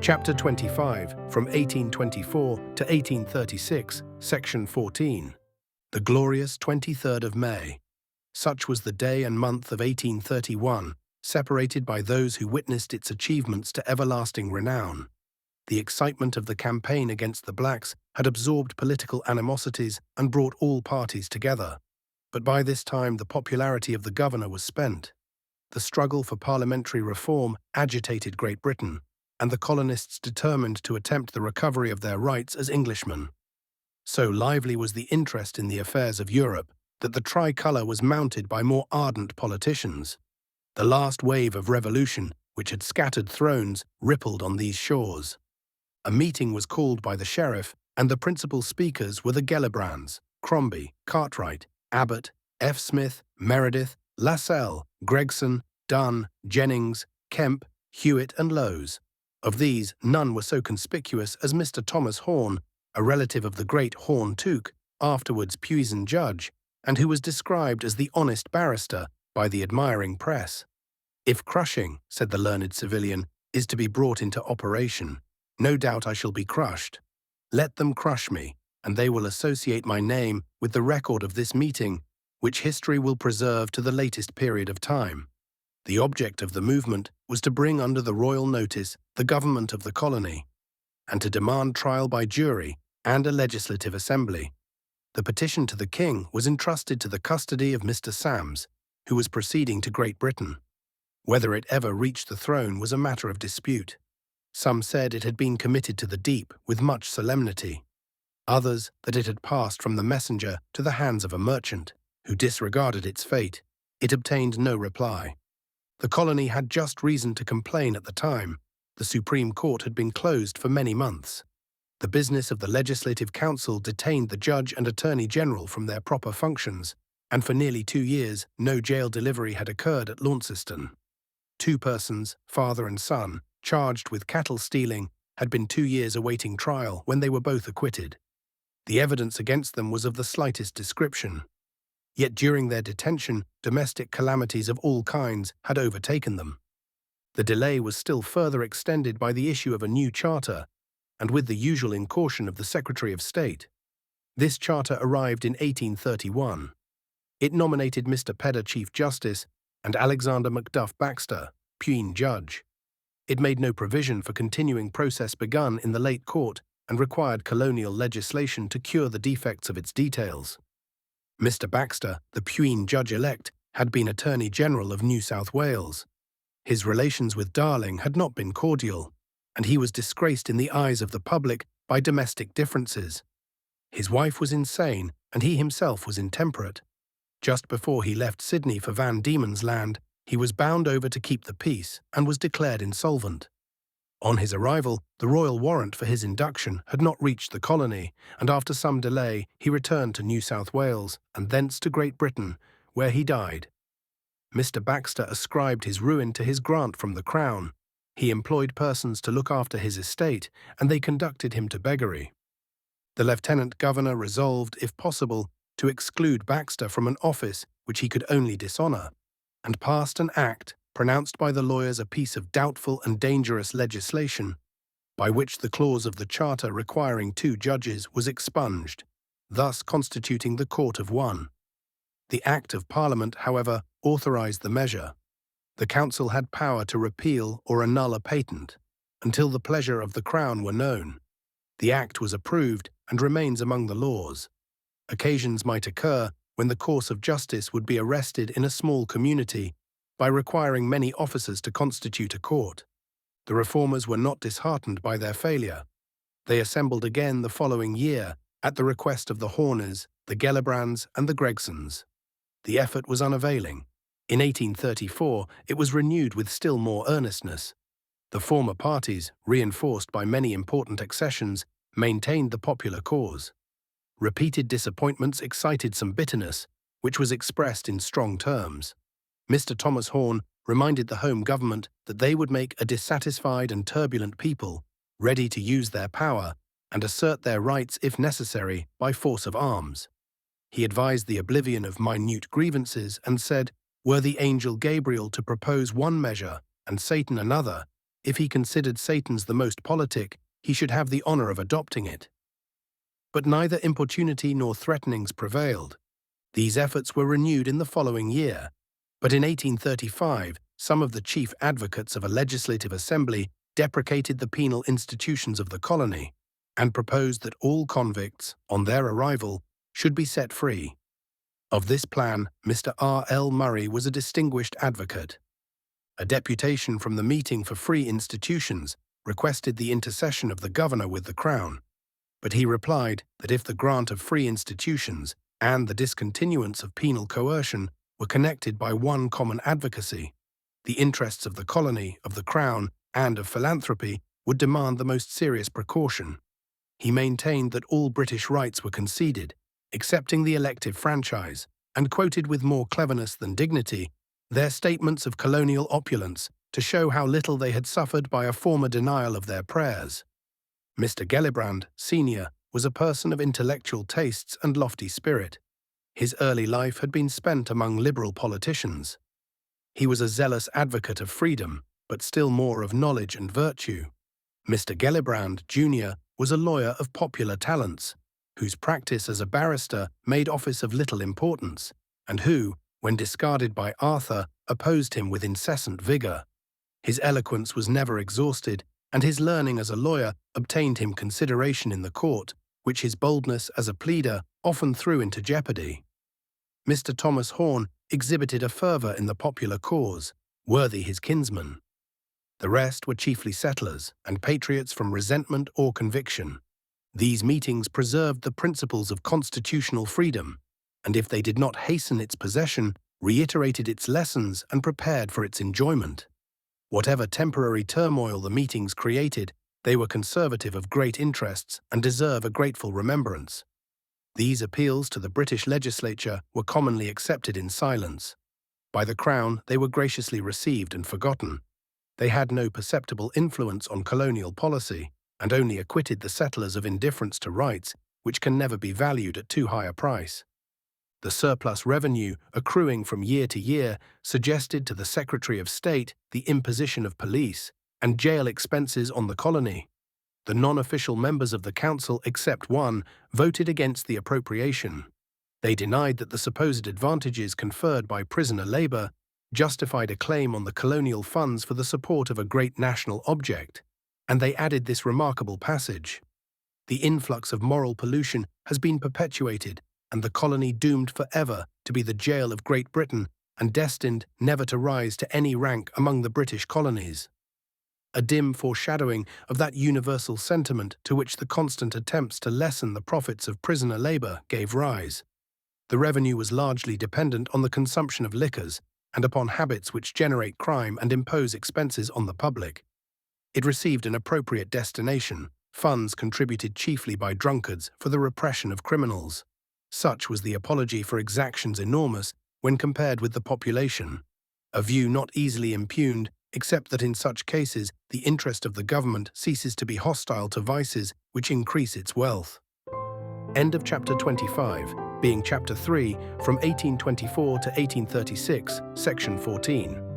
Chapter 25, from 1824 to 1836, Section 14. The glorious 23rd of May. Such was the day and month of 1831, separated by those who witnessed its achievements to everlasting renown. The excitement of the campaign against the blacks had absorbed political animosities and brought all parties together. But by this time the popularity of the governor was spent. The struggle for parliamentary reform agitated Great Britain, and the colonists determined to attempt the recovery of their rights as Englishmen. So lively was the interest in the affairs of Europe that the tricolour was mounted by more ardent politicians. The last wave of revolution, which had scattered thrones, rippled on these shores. A meeting was called by the sheriff, and the principal speakers were the Gellibrands, Crombie, Cartwright, Abbott, F. Smith, Meredith, Lascelles, Gregson, Dunn, Jennings, Kemp, Hewitt, and Lowes. Of these, none were so conspicuous as Mr. Thomas Horne, a relative of the great Horne Tooke, afterwards puissant judge, and who was described as the honest barrister by the admiring press. "If crushing," said the learned civilian, "is to be brought into operation, no doubt I shall be crushed. Let them crush me, and they will associate my name with the record of this meeting, which history will preserve to the latest period of time." The object of the movement was to bring under the royal notice the government of the colony, and to demand trial by jury and a legislative assembly. The petition to the king was entrusted to the custody of Mr. Sams, who was proceeding to Great Britain. Whether it ever reached the throne was a matter of dispute. Some said it had been committed to the deep with much solemnity. Others that it had passed from the messenger to the hands of a merchant, who disregarded its fate. It obtained no reply. The colony had just reason to complain at the time. The Supreme Court had been closed for many months. The business of the Legislative Council detained the Judge and Attorney General from their proper functions, and for nearly 2 years no jail delivery had occurred at Launceston. 2 persons, father and son, charged with cattle stealing, had been 2 years awaiting trial when they were both acquitted. The evidence against them was of the slightest description. Yet during their detention, domestic calamities of all kinds had overtaken them. The delay was still further extended by the issue of a new charter, and with the usual incaution of the Secretary of State. This charter arrived in 1831. It nominated Mr. Pedder Chief Justice and Alexander Macduff Baxter, puissant judge. It made no provision for continuing process begun in the late court and required colonial legislation to cure the defects of its details. Mr. Baxter, the puissant judge-elect, had been Attorney General of New South Wales. His relations with Darling had not been cordial, and he was disgraced in the eyes of the public by domestic differences. His wife was insane, and he himself was intemperate. Just before he left Sydney for Van Diemen's Land, he was bound over to keep the peace and was declared insolvent. On his arrival, the royal warrant for his induction had not reached the colony, and after some delay he returned to New South Wales and thence to Great Britain, where he died. Mr. Baxter ascribed his ruin to his grant from the Crown. He employed persons to look after his estate, and they conducted him to beggary. The Lieutenant Governor resolved, if possible, to exclude Baxter from an office which he could only dishonour, and passed an act pronounced by the lawyers a piece of doubtful and dangerous legislation, by which the clause of the Charter requiring 2 judges was expunged, thus constituting the Court of One. The Act of Parliament, however, authorised the measure. The Council had power to repeal or annul a patent, until the pleasure of the Crown were known. The Act was approved and remains among the laws. Occasions might occur when the course of justice would be arrested in a small community by requiring many officers to constitute a court. The reformers were not disheartened by their failure. They assembled again the following year at the request of the Horners, the Gellibrands, and the Gregsons. The effort was unavailing. In 1834 it was renewed with still more earnestness. The former parties, reinforced by many important accessions, maintained the popular cause. Repeated disappointments excited some bitterness, which was expressed in strong terms. Mr. Thomas Horne reminded the Home Government that they would make a dissatisfied and turbulent people, ready to use their power and assert their rights if necessary by force of arms. He advised the oblivion of minute grievances and said, were the angel Gabriel to propose one measure and Satan another, If he considered Satan's the most politic, he should have the honor of adopting it. But neither importunity nor threatenings prevailed. These efforts were renewed in the following year, but in 1835, some of the chief advocates of a legislative assembly deprecated the penal institutions of the colony and proposed that all convicts, on their arrival, should be set free. Of this plan, Mr. R. L. Murray was a distinguished advocate. A deputation from the Meeting for Free Institutions requested the intercession of the governor with the Crown, but he replied that if the grant of free institutions and the discontinuance of penal coercion were connected by one common advocacy, the interests of the colony, of the Crown, and of philanthropy would demand the most serious precaution. He maintained that all British rights were conceded, excepting the elective franchise, and quoted with more cleverness than dignity their statements of colonial opulence to show how little they had suffered by a former denial of their prayers. Mr. Gellibrand, Sr., was a person of intellectual tastes and lofty spirit. His early life had been spent among liberal politicians. He was a zealous advocate of freedom, but still more of knowledge and virtue. Mr. Gellibrand, Jr., was a lawyer of popular talents, whose practice as a barrister made office of little importance, and who, when discarded by Arthur, opposed him with incessant vigor. His eloquence was never exhausted, and his learning as a lawyer obtained him consideration in the court, which his boldness as a pleader often threw into jeopardy. Mr. Thomas Horne exhibited a fervor in the popular cause, worthy his kinsman. The rest were chiefly settlers and patriots from resentment or conviction. These meetings preserved the principles of constitutional freedom, and if they did not hasten its possession, reiterated its lessons and prepared for its enjoyment. Whatever temporary turmoil the meetings created, they were conservative of great interests and deserve a grateful remembrance. These appeals to the British legislature were commonly accepted in silence. By the Crown, they were graciously received and forgotten. They had no perceptible influence on colonial policy, and only acquitted the settlers of indifference to rights which can never be valued at too high a price. The surplus revenue accruing from year to year suggested to the Secretary of State the imposition of police and jail expenses on the colony. The non-official members of the council, except one, voted against the appropriation. They denied that the supposed advantages conferred by prisoner labor justified a claim on the colonial funds for the support of a great national object, and they added this remarkable passage: "The influx of moral pollution has been perpetuated, and the colony doomed forever to be the jail of Great Britain and destined never to rise to any rank among the British colonies." A dim foreshadowing of that universal sentiment to which the constant attempts to lessen the profits of prisoner labor gave rise. The revenue was largely dependent on the consumption of liquors and upon habits which generate crime and impose expenses on the public. It received an appropriate destination, funds contributed chiefly by drunkards for the repression of criminals. Such was the apology for exactions enormous when compared with the population, a view not easily impugned, except that in such cases the interest of the government ceases to be hostile to vices which increase its wealth. End of chapter 25, being chapter 3 from 1824 to 1836, section 14.